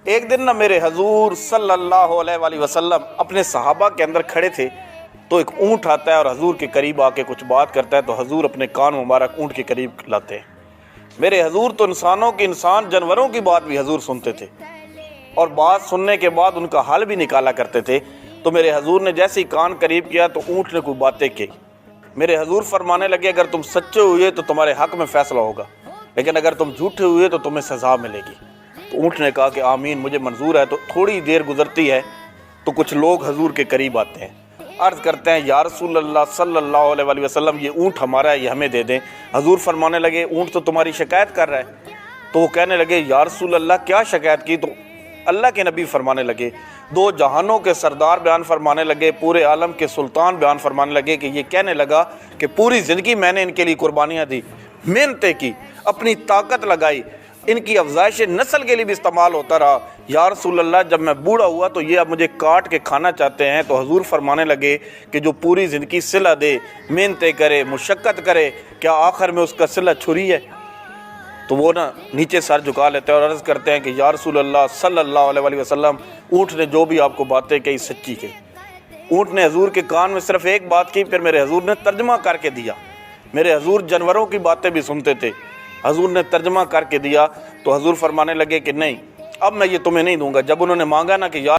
ایک دن میرے حضور صلی اللہ علیہ وآلہ وسلم اپنے صحابہ کے اندر کھڑے تھے، تو ایک اونٹ آتا ہے اور حضور کے قریب آ کے کچھ بات کرتا ہے، تو حضور اپنے کان مبارک اونٹ کے قریب لاتے ہیں۔ میرے حضور تو انسانوں کی انسان جانوروں کی بات بھی حضور سنتے تھے، اور بات سننے کے بعد ان کا حل بھی نکالا کرتے تھے۔ تو میرے حضور نے جیسے ہی کان قریب کیا تو اونٹ نے کوئی باتیں کی۔ میرے حضور فرمانے لگے اگر تم سچے ہوئے تو تمہارے حق میں فیصلہ ہوگا، لیکن اگر تم جھوٹے ہوئے تو تمہیں سزا ملے گی۔ تو اونٹ نے کہا کہ آمین، مجھے منظور ہے۔ تو تھوڑی دیر گزرتی ہے تو کچھ لوگ حضور کے قریب آتے ہیں، عرض کرتے ہیں یا رسول اللہ صلی اللہ علیہ وآلہ وسلم، یہ اونٹ ہمارا ہے، یہ ہمیں دے دیں۔ حضور فرمانے لگے اونٹ تو تمہاری شکایت کر رہا ہے۔ تو وہ کہنے لگے یا رسول اللہ کیا شکایت کی؟ تو اللہ کے نبی فرمانے لگے، دو جہانوں کے سردار بیان فرمانے لگے، پورے عالم کے سلطان بیان فرمانے لگے کہ یہ کہنے لگا کہ پوری زندگی میں نے ان کے لیے قربانیاں دی، محنتیں کی، اپنی طاقت لگائی، ان کی افزائش نسل کے لیے بھی استعمال ہوتا رہا۔ یا رسول اللہ جب میں بوڑھا ہوا تو یہ اب مجھے کاٹ کے کھانا چاہتے ہیں۔ تو حضور فرمانے لگے کہ جو پوری زندگی صلہ دے، محنتیں کرے، مشقت کرے، کیا آخر میں اس کا صلہ چھری ہے؟ تو وہ نیچے سر جھکا لیتے ہیں اور عرض کرتے ہیں کہ یا رسول اللہ صلی اللہ علیہ وآلہ وسلم، اونٹ نے جو بھی آپ کو باتیں کہی سچی کی۔ اونٹ نے حضور کے کان میں صرف ایک بات کی، پھر میرے حضور نے ترجمہ کر کے دیا۔ میرے حضور جانوروں کی باتیں بھی سنتے تھے، حضور نے ترجمہ کر کے دیا۔ تو حضور فرمانے لگے کہ نہیں، اب میں یہ تمہیں نہیں دوں گا۔ جب انہوں نے مانگا نا کہ یا